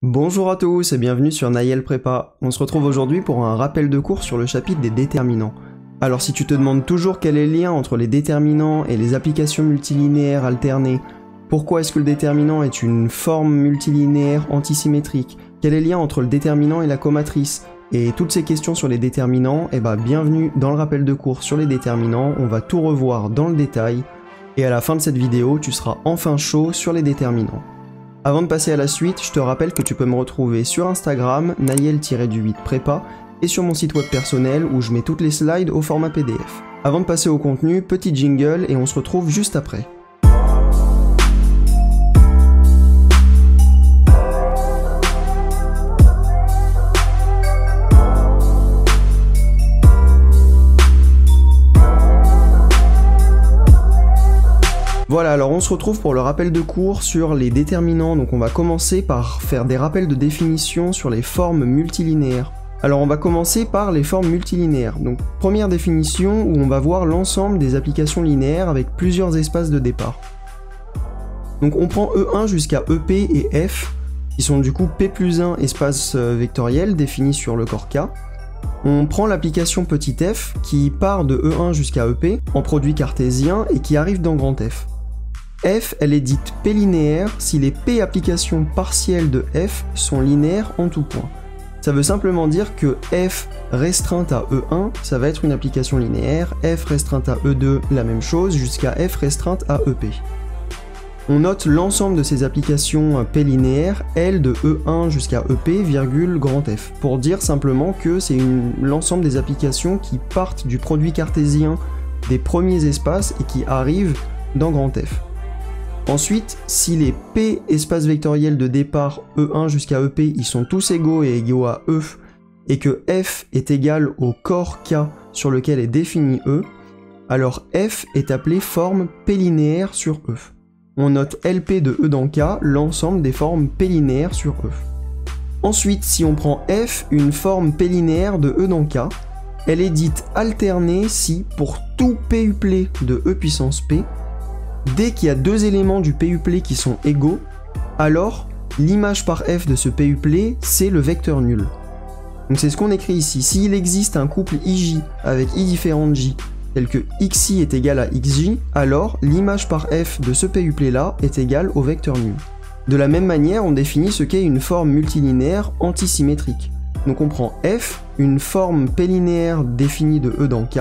Bonjour à tous et bienvenue sur Nayel Prépa. On se retrouve aujourd'hui pour un rappel de cours sur le chapitre des déterminants. Alors si tu te demandes toujours quel est le lien entre les déterminants et les applications multilinéaires alternées, pourquoi est-ce que le déterminant est une forme multilinéaire antisymétrique, quel est le lien entre le déterminant et la comatrice, et toutes ces questions sur les déterminants, bienvenue dans le rappel de cours sur les déterminants, on va tout revoir dans le détail, et à la fin de cette vidéo, tu seras enfin chaud sur les déterminants. Avant de passer à la suite, je te rappelle que tu peux me retrouver sur Instagram, Nayel-8prépa, et sur mon site web personnel où je mets toutes les slides au format PDF. Avant de passer au contenu, petit jingle et on se retrouve juste après. Voilà, alors on se retrouve pour le rappel de cours sur les déterminants, donc on va commencer par faire des rappels de définition sur les formes multilinéaires. Alors on va commencer par les formes multilinéaires, donc première définition où on va voir l'ensemble des applications linéaires avec plusieurs espaces de départ. Donc on prend E1 jusqu'à EP et F, qui sont du coup P plus 1 espace vectoriel défini sur le corps K. On prend l'application petit f qui part de E1 jusqu'à EP en produit cartésien et qui arrive dans grand F. F, elle est dite P linéaire si les P applications partielles de F sont linéaires en tout point. Ça veut simplement dire que F restreinte à E1, ça va être une application linéaire, F restreinte à E2, la même chose, jusqu'à F restreinte à EP. On note l'ensemble de ces applications P linéaires, L de E1 jusqu'à EP, virgule grand F, pour dire simplement que c'est l'ensemble des applications qui partent du produit cartésien des premiers espaces et qui arrivent dans grand F. Ensuite, si les P espaces vectoriels de départ E1 jusqu'à EP ils sont tous égaux et égaux à E, et que F est égal au corps K sur lequel est défini E, alors F est appelé forme P linéaire sur E. On note LP de E dans K, l'ensemble des formes P linéaires sur E. Ensuite, si on prend F, une forme P linéaire de E dans K, elle est dite alternée si, pour tout PUplé de E puissance P, dès qu'il y a deux éléments du PUplé qui sont égaux, alors l'image par F de ce PUplé, c'est le vecteur nul. Donc c'est ce qu'on écrit ici. S'il existe un couple IJ avec I différent de J, tel que XI est égal à XJ, alors l'image par F de ce PUplé là est égale au vecteur nul. De la même manière, on définit ce qu'est une forme multilinéaire antisymétrique. Donc on prend F, une forme P linéaire définie de E dans K,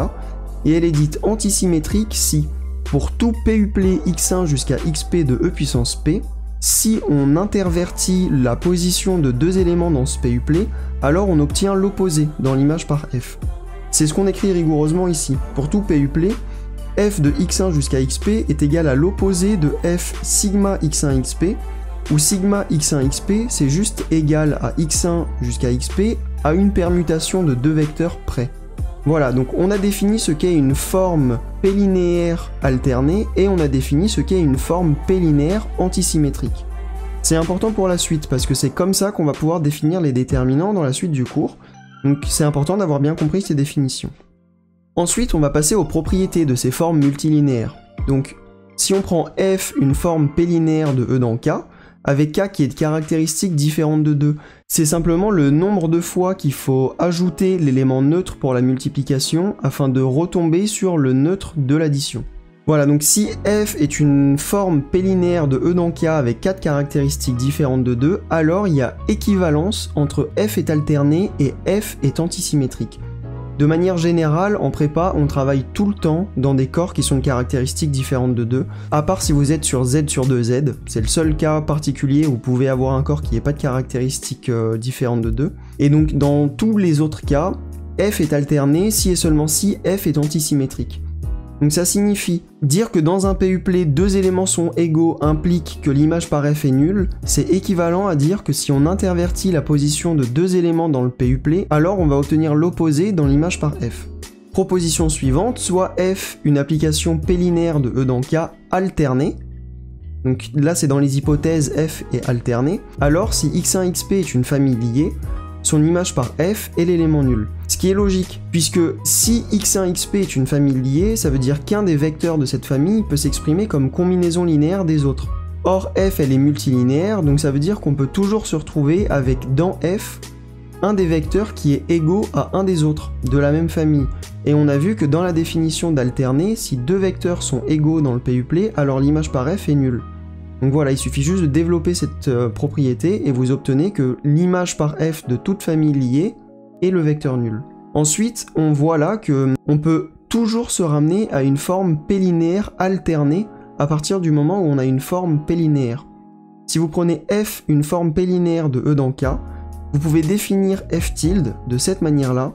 et elle est dite antisymétrique si, pour tout PUplé x1 jusqu'à xp de E puissance P, si on intervertit la position de deux éléments dans ce PUplé, alors on obtient l'opposé dans l'image par F. C'est ce qu'on écrit rigoureusement ici. Pour tout PUplé, f de x1 jusqu'à xp est égal à l'opposé de f sigma x1 xp, où sigma x1 xp c'est juste égal à x1 jusqu'à xp à une permutation de deux vecteurs près. Voilà, donc on a défini ce qu'est une forme P linéaire alternée et on a défini ce qu'est une forme P linéaire antisymétrique. C'est important pour la suite parce que c'est comme ça qu'on va pouvoir définir les déterminants dans la suite du cours. Donc c'est important d'avoir bien compris ces définitions. Ensuite, on va passer aux propriétés de ces formes multilinéaires. Donc, si on prend F, une forme P linéaire de E dans K, avec K qui est de caractéristiques différentes de 2, c'est simplement le nombre de fois qu'il faut ajouter l'élément neutre pour la multiplication afin de retomber sur le neutre de l'addition. Voilà, donc si F est une forme P linéaire de E dans K avec 4 caractéristiques différentes de 2, alors il y a équivalence entre F est alterné et F est antisymétrique. De manière générale, en prépa, on travaille tout le temps dans des corps qui sont de caractéristiques différentes de 2, à part si vous êtes sur Z sur 2Z, c'est le seul cas particulier où vous pouvez avoir un corps qui n'ait pas de caractéristiques différentes de 2. Et donc dans tous les autres cas, F est alterné si et seulement si F est antisymétrique. Donc ça signifie dire que dans un PUplé, deux éléments sont égaux implique que l'image par F est nulle, c'est équivalent à dire que si on intervertit la position de deux éléments dans le PUplé, alors on va obtenir l'opposé dans l'image par F. Proposition suivante, soit F, une application P linéaire de E dans K alternée, donc là c'est dans les hypothèses F est alterné, alors si x1 xp est une famille liée, son image par F est l'élément nul. Ce qui est logique, puisque si x1 xp est une famille liée, ça veut dire qu'un des vecteurs de cette famille peut s'exprimer comme combinaison linéaire des autres. Or f elle est multilinéaire, donc ça veut dire qu'on peut toujours se retrouver avec dans f un des vecteurs qui est égaux à un des autres, de la même famille. Et on a vu que dans la définition d'alterner, si deux vecteurs sont égaux dans le PUPLE, alors l'image par f est nulle. Donc voilà, il suffit juste de développer cette propriété et vous obtenez que l'image par f de toute famille liée est le vecteur nul. Ensuite, on voit là qu'on peut toujours se ramener à une forme P-linéaire alternée à partir du moment où on a une forme P-linéaire. Si vous prenez f une forme P-linéaire de E dans K, vous pouvez définir f tilde de cette manière-là,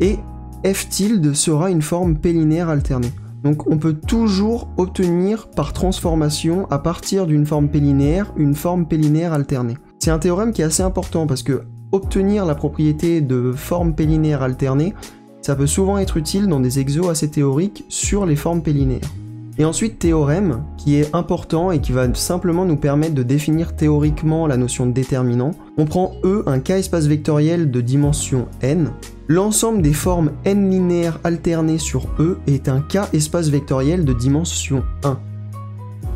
et f tilde sera une forme P-linéaire alternée. Donc on peut toujours obtenir par transformation, à partir d'une forme P-linéaire, une forme P-linéaire alternée. C'est un théorème qui est assez important parce que obtenir la propriété de forme P-linéaire alternée, ça peut souvent être utile dans des exos assez théoriques sur les formes P-linéaires. Et ensuite, théorème, qui est important et qui va simplement nous permettre de définir théoriquement la notion de déterminant. On prend E, un K-espace vectoriel de dimension n. L'ensemble des formes n linéaires alternées sur E est un K-espace vectoriel de dimension 1.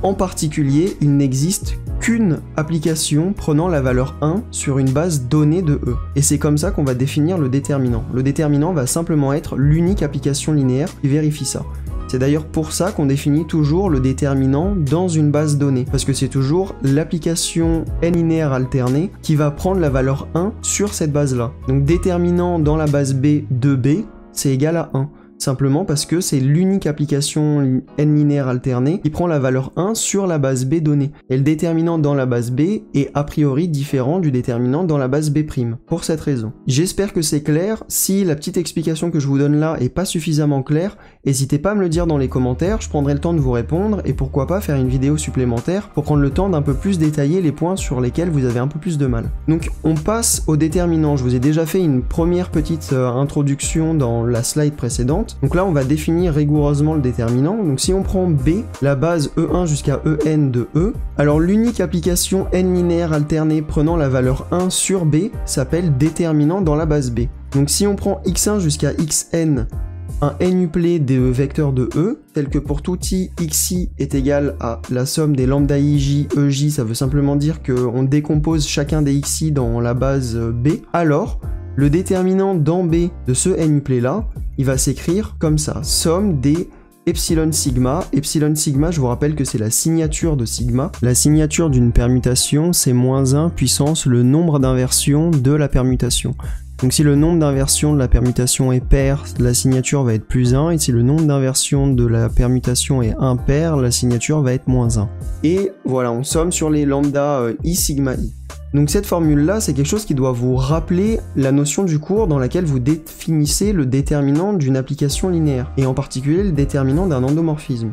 En particulier, il n'existe qu'une application prenant la valeur 1 sur une base donnée de E. Et c'est comme ça qu'on va définir le déterminant. Le déterminant va simplement être l'unique application linéaire qui vérifie ça. C'est d'ailleurs pour ça qu'on définit toujours le déterminant dans une base donnée, parce que c'est toujours l'application n linéaire alternée qui va prendre la valeur 1 sur cette base-là. Donc déterminant dans la base B de B, c'est égal à 1. Simplement parce que c'est l'unique application n linéaire alternée qui prend la valeur 1 sur la base B donnée. Et le déterminant dans la base B est a priori différent du déterminant dans la base B', pour cette raison. J'espère que c'est clair. Si la petite explication que je vous donne là est pas suffisamment claire, n'hésitez pas à me le dire dans les commentaires, je prendrai le temps de vous répondre et pourquoi pas faire une vidéo supplémentaire pour prendre le temps d'un peu plus détailler les points sur lesquels vous avez un peu plus de mal. Donc on passe au déterminant. Je vous ai déjà fait une première petite introduction dans la slide précédente. Donc là on va définir rigoureusement le déterminant. Donc si on prend B, la base E1 jusqu'à En de E, alors l'unique application n linéaire alternée prenant la valeur 1 sur B s'appelle déterminant dans la base B. Donc si on prend x1 jusqu'à xn, un n-uplet des vecteurs de E, tel que pour tout i, xi est égal à la somme des lambda ij, ej, ça veut simplement dire qu'on décompose chacun des xi dans la base B, alors le déterminant dans B de ce n-uplet là, il va s'écrire comme ça, somme des epsilon sigma. Epsilon sigma, je vous rappelle que c'est la signature de sigma. La signature d'une permutation, c'est -1 puissance le nombre d'inversions de la permutation. Donc si le nombre d'inversions de la permutation est pair, la signature va être +1, et si le nombre d'inversions de la permutation est impair, la signature va être -1. Et voilà, on somme sur les lambda i sigma i. Donc cette formule-là, c'est quelque chose qui doit vous rappeler la notion du cours dans laquelle vous définissez le déterminant d'une application linéaire, et en particulier le déterminant d'un endomorphisme.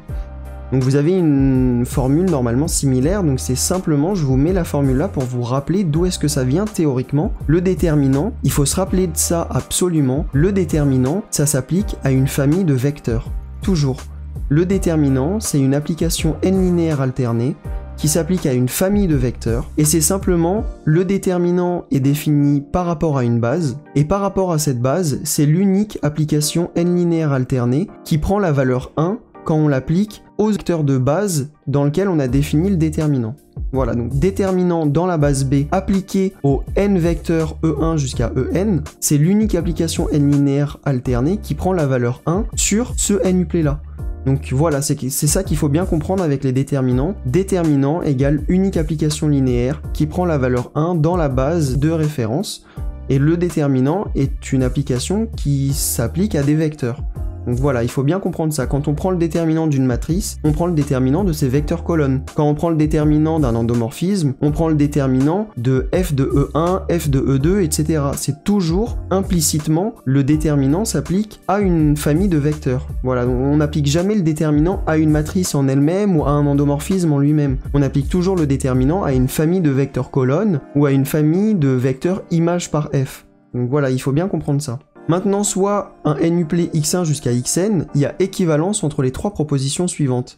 Donc vous avez une formule normalement similaire, donc c'est simplement, je vous mets la formule là pour vous rappeler d'où est-ce que ça vient théoriquement. Le déterminant, il faut se rappeler de ça absolument, le déterminant, ça s'applique à une famille de vecteurs, toujours. Le déterminant, c'est une application n linéaire alternée, qui s'applique à une famille de vecteurs, et c'est simplement le déterminant est défini par rapport à une base, et par rapport à cette base, c'est l'unique application n linéaire alternée qui prend la valeur 1 quand on l'applique au vecteur de base dans lequel on a défini le déterminant. Voilà, donc déterminant dans la base B appliqué au n vecteur E1 jusqu'à En, c'est l'unique application n linéaire alternée qui prend la valeur 1 sur ce n-uplet là. Donc voilà, c'est ça qu'il faut bien comprendre avec les déterminants. Déterminant égale unique application linéaire qui prend la valeur 1 dans la base de référence. Et le déterminant est une application qui s'applique à des vecteurs. Donc voilà, il faut bien comprendre ça. Quand on prend le déterminant d'une matrice, on prend le déterminant de ses vecteurs colonnes. Quand on prend le déterminant d'un endomorphisme, on prend le déterminant de f de E1, f de E2, etc. C'est toujours implicitement, le déterminant s'applique à une famille de vecteurs. Voilà, donc on n'applique jamais le déterminant à une matrice en elle-même ou à un endomorphisme en lui-même. On applique toujours le déterminant à une famille de vecteurs colonnes ou à une famille de vecteurs image par f. Donc voilà, il faut bien comprendre ça. Maintenant, soit un n-uplet x1 jusqu'à xn, il y a équivalence entre les trois propositions suivantes.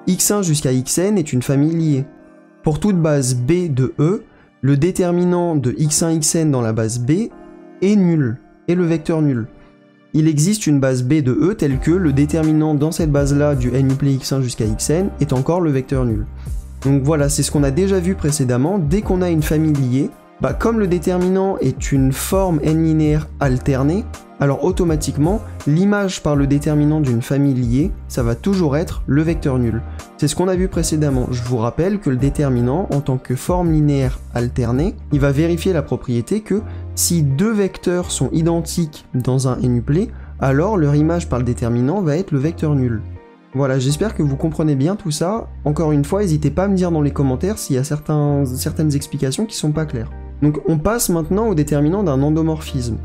x1 jusqu'à xn est une famille liée. Pour toute base B de E, le déterminant de x1 xn dans la base B est nul, est le vecteur nul. Il existe une base B de E telle que le déterminant dans cette base-là du n-uplet x1 jusqu'à xn est encore le vecteur nul. Donc voilà, c'est ce qu'on a déjà vu précédemment. Dès qu'on a une famille liée, comme le déterminant est une forme n linéaire alternée, alors automatiquement, l'image par le déterminant d'une famille liée, ça va toujours être le vecteur nul. C'est ce qu'on a vu précédemment. Je vous rappelle que le déterminant, en tant que forme linéaire alternée, il va vérifier la propriété que si deux vecteurs sont identiques dans un n-uplet, alors leur image par le déterminant va être le vecteur nul. Voilà, j'espère que vous comprenez bien tout ça. Encore une fois, n'hésitez pas à me dire dans les commentaires s'il y a certaines explications qui sont pas claires. Donc on passe maintenant au déterminant d'un endomorphisme.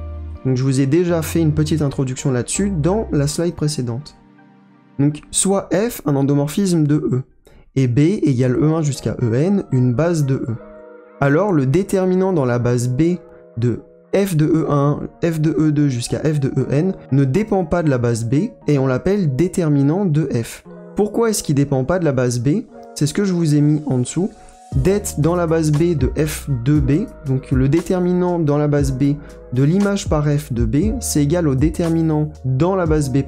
Donc je vous ai déjà fait une petite introduction là-dessus dans la slide précédente. Donc soit F, un endomorphisme de E, et B égale E1 jusqu'à En, une base de E. Alors le déterminant dans la base B de f de E1, f de E2 jusqu'à f de En ne dépend pas de la base B et on l'appelle déterminant de f. Pourquoi est-ce qu'il ne dépend pas de la base B? C'est ce que je vous ai mis en dessous. Det dans la base B de f de B, donc le déterminant dans la base B de l'image par f de B, c'est égal au déterminant dans la base B'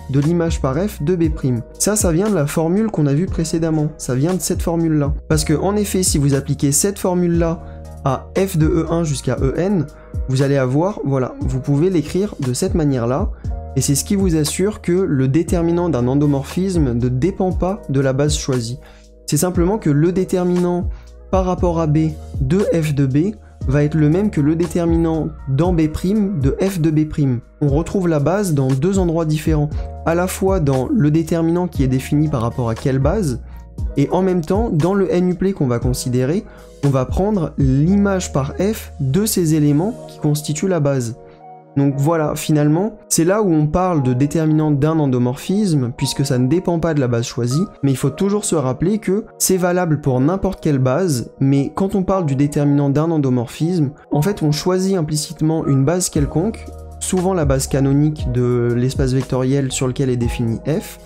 de l'image par f de B'. Ça vient de la formule qu'on a vue précédemment, ça vient de cette formule-là. Parce que en effet, si vous appliquez cette formule-là à f de E1 jusqu'à En, vous allez avoir, voilà, vous pouvez l'écrire de cette manière-là, et c'est ce qui vous assure que le déterminant d'un endomorphisme ne dépend pas de la base choisie. C'est simplement que le déterminant par rapport à B de f de B va être le même que le déterminant dans B' de f de B'. On retrouve la base dans deux endroits différents, à la fois dans le déterminant qui est défini par rapport à quelle base, et en même temps, dans le n-uplet qu'on va considérer, on va prendre l'image par f de ces éléments qui constituent la base. Donc voilà, finalement, c'est là où on parle de déterminant d'un endomorphisme, puisque ça ne dépend pas de la base choisie, mais il faut toujours se rappeler que c'est valable pour n'importe quelle base, mais quand on parle du déterminant d'un endomorphisme, en fait on choisit implicitement une base quelconque, souvent la base canonique de l'espace vectoriel sur lequel est défini f,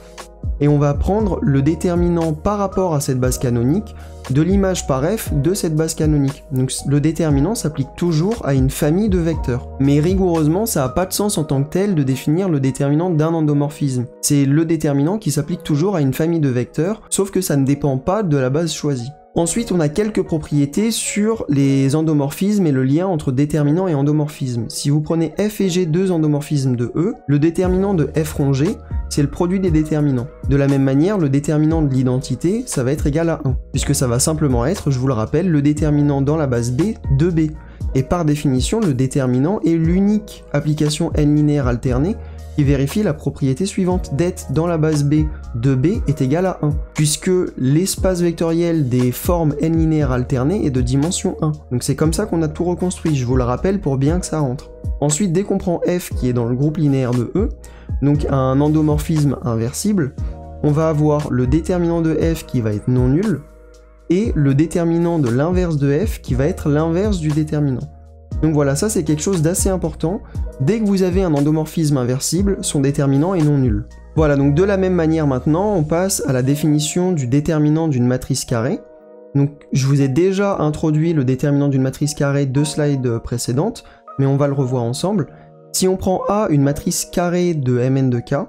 et on va prendre le déterminant par rapport à cette base canonique de l'image par f de cette base canonique. Donc le déterminant s'applique toujours à une famille de vecteurs. Mais rigoureusement, ça n'a pas de sens en tant que tel de définir le déterminant d'un endomorphisme. C'est le déterminant qui s'applique toujours à une famille de vecteurs, sauf que ça ne dépend pas de la base choisie. Ensuite, on a quelques propriétés sur les endomorphismes et le lien entre déterminant et endomorphisme. Si vous prenez f et g, deux endomorphismes de E, le déterminant de f rond g, c'est le produit des déterminants. De la même manière, le déterminant de l'identité, ça va être égal à 1, puisque ça va simplement être, je vous le rappelle, le déterminant dans la base B de B. Et par définition, le déterminant est l'unique application n linéaire alternée qui vérifie la propriété suivante. Det dans la base B de B est égal à 1, puisque l'espace vectoriel des formes n linéaires alternées est de dimension 1. Donc c'est comme ça qu'on a tout reconstruit, je vous le rappelle pour bien que ça rentre. Ensuite, dès qu'on prend f qui est dans le groupe linéaire de E, donc un endomorphisme inversible, on va avoir le déterminant de f qui va être non nul, et le déterminant de l'inverse de f qui va être l'inverse du déterminant. Donc voilà, ça c'est quelque chose d'assez important. Dès que vous avez un endomorphisme inversible, son déterminant est non nul. Voilà, donc de la même manière maintenant, on passe à la définition du déterminant d'une matrice carrée. Donc je vous ai déjà introduit le déterminant d'une matrice carrée 2 slides précédentes, mais on va le revoir ensemble. Si on prend A, une matrice carrée de Mn de K,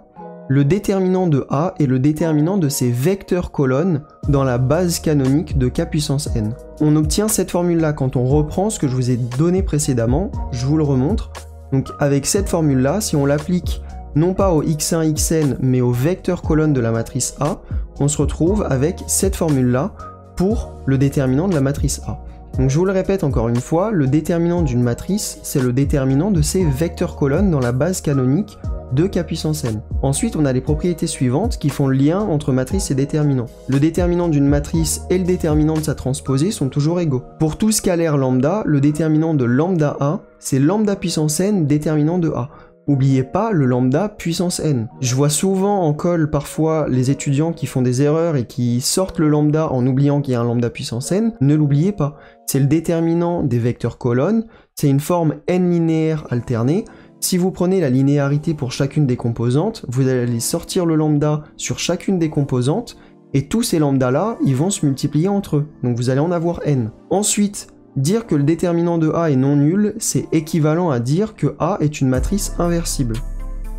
le déterminant de A est le déterminant de ces vecteurs colonnes dans la base canonique de K puissance n. On obtient cette formule-là quand on reprend ce que je vous ai donné précédemment, je vous le remontre. Donc avec cette formule-là, si on l'applique non pas au x1, xn, mais aux vecteurs colonnes de la matrice A, on se retrouve avec cette formule-là pour le déterminant de la matrice A. Donc je vous le répète encore une fois, le déterminant d'une matrice, c'est le déterminant de ces vecteurs colonnes dans la base canonique de K puissance n. Ensuite, on a les propriétés suivantes qui font le lien entre matrice et déterminant. Le déterminant d'une matrice et le déterminant de sa transposée sont toujours égaux. Pour tout scalaire lambda, le déterminant de lambda A, c'est lambda puissance n déterminant de A. N'oubliez pas le lambda puissance n. Je vois souvent en colle parfois les étudiants qui font des erreurs et qui sortent le lambda en oubliant qu'il y a un lambda puissance n. Ne l'oubliez pas, c'est le déterminant des vecteurs colonnes, c'est une forme n linéaire alternée. Si vous prenez la linéarité pour chacune des composantes, vous allez sortir le lambda sur chacune des composantes, et tous ces lambdas-là, ils vont se multiplier entre eux. Donc vous allez en avoir n. Ensuite, dire que le déterminant de A est non nul, c'est équivalent à dire que A est une matrice inversible.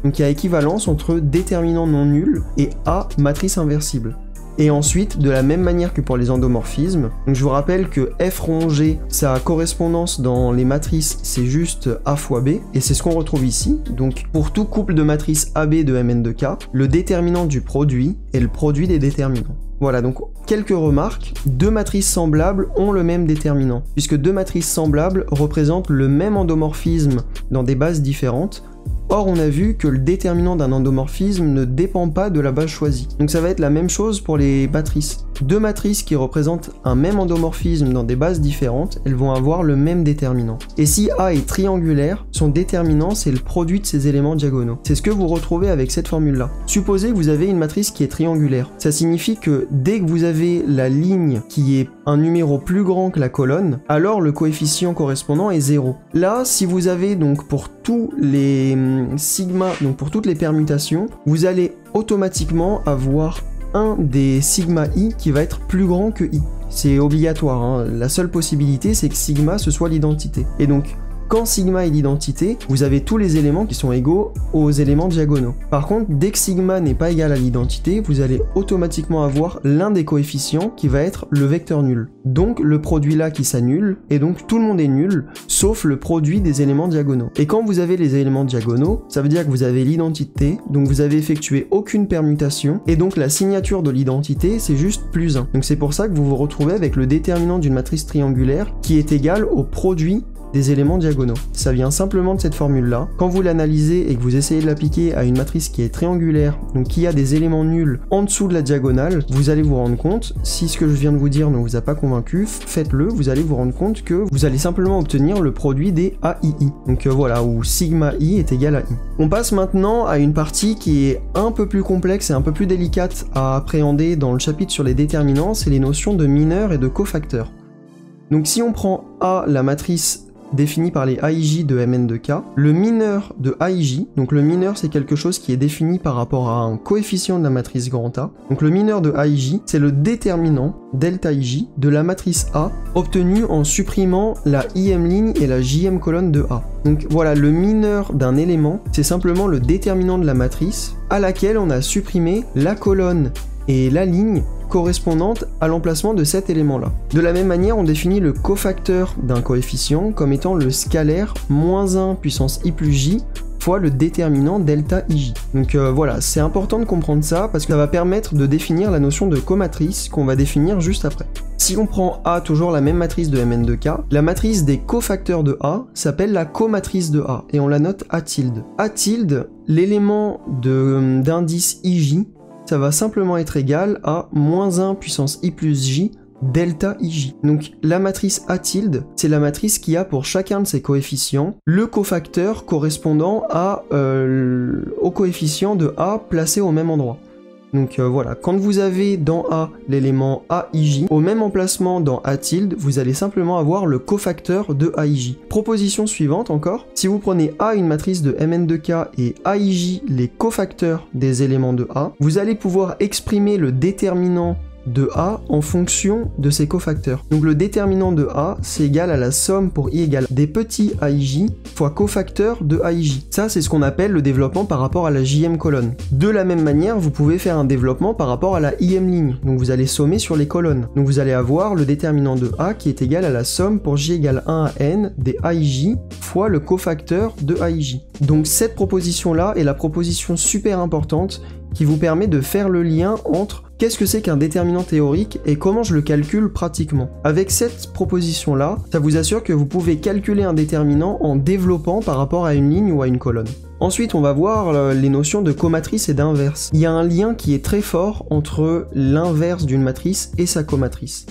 Donc il y a équivalence entre déterminant non nul et A matrice inversible. Et ensuite, de la même manière que pour les endomorphismes, donc je vous rappelle que f rond g, sa correspondance dans les matrices, c'est juste a fois b, et c'est ce qu'on retrouve ici. Donc pour tout couple de matrices AB de Mn de K, le déterminant du produit est le produit des déterminants. Voilà, donc quelques remarques. Deux matrices semblables ont le même déterminant, puisque deux matrices semblables représentent le même endomorphisme dans des bases différentes. Or, on a vu que le déterminant d'un endomorphisme ne dépend pas de la base choisie. Donc ça va être la même chose pour les matrices. Deux matrices qui représentent un même endomorphisme dans des bases différentes, elles vont avoir le même déterminant. Et si A est triangulaire, son déterminant c'est le produit de ses éléments diagonaux. C'est ce que vous retrouvez avec cette formule-là. Supposez que vous avez une matrice qui est triangulaire. Ça signifie que dès que vous avez la ligne qui est un numéro plus grand que la colonne, alors le coefficient correspondant est 0. Là, si vous avez donc pour tous les sigma, donc pour toutes les permutations, vous allez automatiquement avoir un des sigma i qui va être plus grand que i. C'est obligatoire, hein. La seule possibilité c'est que sigma ce soit l'identité. Et donc quand sigma est l'identité, vous avez tous les éléments qui sont égaux aux éléments diagonaux. Par contre, dès que sigma n'est pas égal à l'identité, vous allez automatiquement avoir l'un des coefficients qui va être le vecteur nul. Donc le produit là qui s'annule, et donc tout le monde est nul, sauf le produit des éléments diagonaux. Et quand vous avez les éléments diagonaux, ça veut dire que vous avez l'identité, donc vous avez effectué aucune permutation, et donc la signature de l'identité c'est juste plus 1. Donc c'est pour ça que vous vous retrouvez avec le déterminant d'une matrice triangulaire qui est égal au produit des éléments diagonaux. Ça vient simplement de cette formule-là. Quand vous l'analysez et que vous essayez de l'appliquer à une matrice qui est triangulaire, donc qui a des éléments nuls en dessous de la diagonale, vous allez vous rendre compte, si ce que je viens de vous dire ne vous a pas convaincu, faites-le, vous allez vous rendre compte que vous allez simplement obtenir le produit des AII. Donc voilà, où sigma i est égal à i. On passe maintenant à une partie qui est un peu plus complexe et un peu plus délicate à appréhender dans le chapitre sur les déterminants, c'est les notions de mineurs et de cofacteurs. Donc si on prend A, la matrice défini par les AIJ de Mn de K. Le mineur de AIJ, donc le mineur c'est quelque chose qui est défini par rapport à un coefficient de la matrice grand A. Donc le mineur de AIJ, c'est le déterminant delta IJ de la matrice A obtenu en supprimant la IM ligne et la JM colonne de A. Donc voilà, le mineur d'un élément, c'est simplement le déterminant de la matrice à laquelle on a supprimé la colonne et la ligne correspondante à l'emplacement de cet élément-là. De la même manière, on définit le cofacteur d'un coefficient comme étant le scalaire -1 puissance i plus j fois le déterminant delta ij. Donc voilà, c'est important de comprendre ça parce que ça va permettre de définir la notion de comatrice qu'on va définir juste après. Si on prend A, toujours la même matrice de Mn de K, la matrice des cofacteurs de A s'appelle la comatrice de A et on la note A tilde. A tilde, l'élément d'indice ij, ça va simplement être égal à -1 puissance i plus j delta ij. Donc la matrice A tilde, c'est la matrice qui a pour chacun de ses coefficients le cofacteur correspondant au coefficient de A placé au même endroit. Donc voilà, quand vous avez dans A l'élément AIJ, au même emplacement dans A tilde, vous allez simplement avoir le cofacteur de AIJ. Proposition suivante encore, si vous prenez A une matrice de Mn de K et AIJ les cofacteurs des éléments de A, vous allez pouvoir exprimer le déterminant de A en fonction de ses cofacteurs. Donc le déterminant de A, c'est égal à la somme pour i égale des petits AIJ fois cofacteur de AIJ. Ça, c'est ce qu'on appelle le développement par rapport à la JM colonne. De la même manière, vous pouvez faire un développement par rapport à la IM ligne. Donc vous allez sommer sur les colonnes. Donc vous allez avoir le déterminant de A qui est égal à la somme pour j égale 1 à n des AIJ fois le cofacteur de AIJ. Donc cette proposition-là est la proposition super importante qui vous permet de faire le lien entre qu'est-ce que c'est qu'un déterminant théorique et comment je le calcule pratiquement. Avec cette proposition-là, ça vous assure que vous pouvez calculer un déterminant en développant par rapport à une ligne ou à une colonne. Ensuite, on va voir les notions de comatrice et d'inverse. Il y a un lien qui est très fort entre l'inverse d'une matrice et sa comatrice.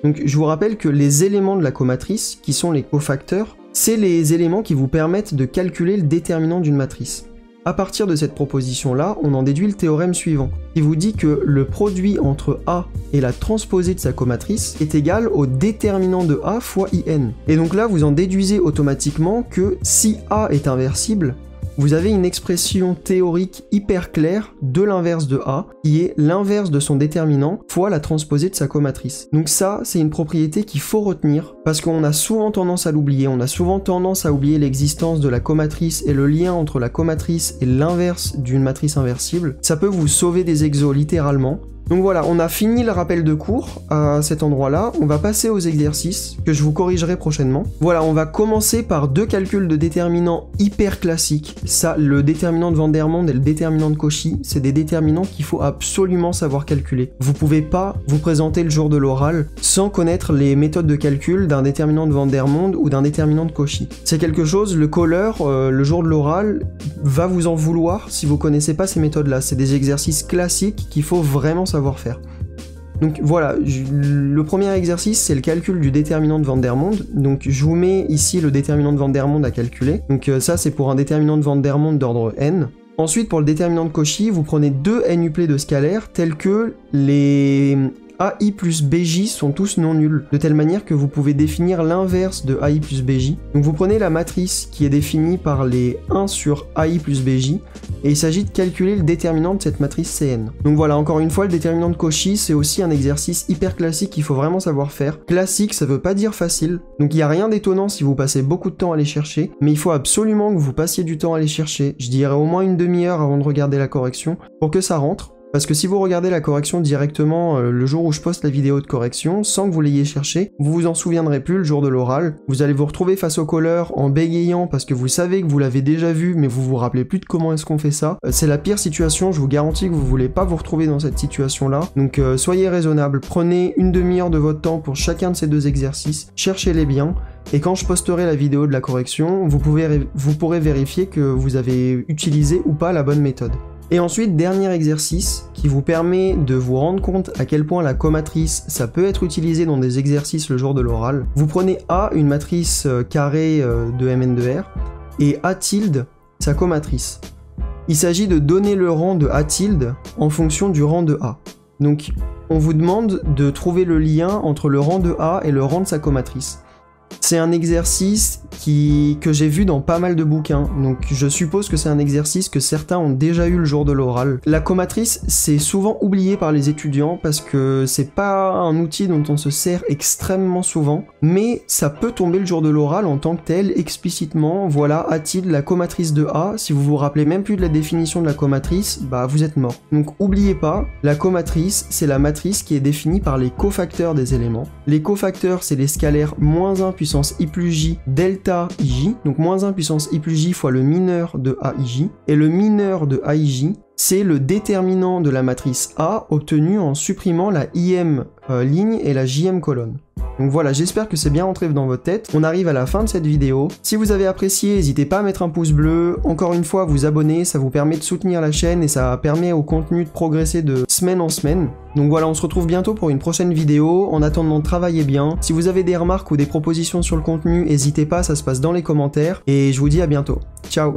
Donc je vous rappelle que les éléments de la comatrice, qui sont les cofacteurs, c'est les éléments qui vous permettent de calculer le déterminant d'une matrice. À partir de cette proposition-là, on en déduit le théorème suivant, qui vous dit que le produit entre A et la transposée de sa comatrice est égal au déterminant de A fois IN. Et donc là, vous en déduisez automatiquement que si A est inversible, vous avez une expression théorique hyper claire de l'inverse de A, qui est l'inverse de son déterminant fois la transposée de sa comatrice. Donc ça, c'est une propriété qu'il faut retenir, parce qu'on a souvent tendance à l'oublier, on a souvent tendance à oublier l'existence de la comatrice et le lien entre la comatrice et l'inverse d'une matrice inversible. Ça peut vous sauver des exos littéralement. Donc voilà, on a fini le rappel de cours à cet endroit-là. On va passer aux exercices que je vous corrigerai prochainement. Voilà, on va commencer par deux calculs de déterminants hyper classiques. Ça, le déterminant de Van der Monde et le déterminant de Cauchy, c'est des déterminants qu'il faut absolument savoir calculer. Vous pouvez pas vous présenter le jour de l'oral sans connaître les méthodes de calcul d'un déterminant de Van der Monde ou d'un déterminant de Cauchy. C'est quelque chose, le colleur, le jour de l'oral, va vous en vouloir si vous connaissez pas ces méthodes-là. C'est des exercices classiques qu'il faut vraiment savoir faire. Donc voilà, le premier exercice c'est le calcul du déterminant de Van der Monde. Donc je vous mets ici le déterminant de Van der Monde à calculer. Donc ça c'est pour un déterminant de Van der Monde d'ordre n. Ensuite pour le déterminant de Cauchy, vous prenez deux n-uplets de scalaires tels que les AI plus BJ sont tous non nuls, de telle manière que vous pouvez définir l'inverse de AI plus BJ. Donc vous prenez la matrice qui est définie par les 1 sur AI plus BJ, et il s'agit de calculer le déterminant de cette matrice Cn. Donc voilà, encore une fois, le déterminant de Cauchy, c'est aussi un exercice hyper classique qu'il faut vraiment savoir faire. Classique, ça veut pas dire facile, donc il n'y a rien d'étonnant si vous passez beaucoup de temps à les chercher, mais il faut absolument que vous passiez du temps à les chercher. Je dirais au moins une demi-heure avant de regarder la correction, pour que ça rentre. Parce que si vous regardez la correction directement le jour où je poste la vidéo de correction, sans que vous l'ayez cherché, vous vous en souviendrez plus le jour de l'oral. Vous allez vous retrouver face au colleur en bégayant parce que vous savez que vous l'avez déjà vu, mais vous vous rappelez plus de comment est-ce qu'on fait ça. C'est la pire situation, je vous garantis que vous voulez pas vous retrouver dans cette situation-là. Donc soyez raisonnable, prenez une demi-heure de votre temps pour chacun de ces deux exercices, cherchez-les bien. Et quand je posterai la vidéo de la correction, vous pourrez vérifier que vous avez utilisé ou pas la bonne méthode. Et ensuite, dernier exercice qui vous permet de vous rendre compte à quel point la comatrice, ça peut être utilisé dans des exercices le jour de l'oral. Vous prenez A, une matrice carrée de Mn de R, et A tilde, sa comatrice. Il s'agit de donner le rang de A tilde en fonction du rang de A. Donc, on vous demande de trouver le lien entre le rang de A et le rang de sa comatrice. C'est un exercice que j'ai vu dans pas mal de bouquins, donc je suppose que c'est un exercice que certains ont déjà eu le jour de l'oral. La comatrice, c'est souvent oublié par les étudiants parce que c'est pas un outil dont on se sert extrêmement souvent, mais ça peut tomber le jour de l'oral en tant que tel, explicitement. Voilà, a-t-il la comatrice de A? Si vous vous rappelez même plus de la définition de la comatrice, bah vous êtes mort. Donc oubliez pas, la comatrice, c'est la matrice qui est définie par les cofacteurs des éléments. Les cofacteurs, c'est les scalaires -1 puissance i plus j delta ij, donc -1 puissance i plus j fois le mineur de aij, et le mineur de aij, c'est le déterminant de la matrice A obtenu en supprimant la im ligne et la jm colonne. Donc voilà, j'espère que c'est bien rentré dans votre tête. On arrive à la fin de cette vidéo. Si vous avez apprécié, n'hésitez pas à mettre un pouce bleu. Encore une fois, vous abonner, ça vous permet de soutenir la chaîne et ça permet au contenu de progresser de semaine en semaine. Donc voilà, on se retrouve bientôt pour une prochaine vidéo. En attendant, travaillez bien. Si vous avez des remarques ou des propositions sur le contenu, n'hésitez pas, ça se passe dans les commentaires. Et je vous dis à bientôt. Ciao!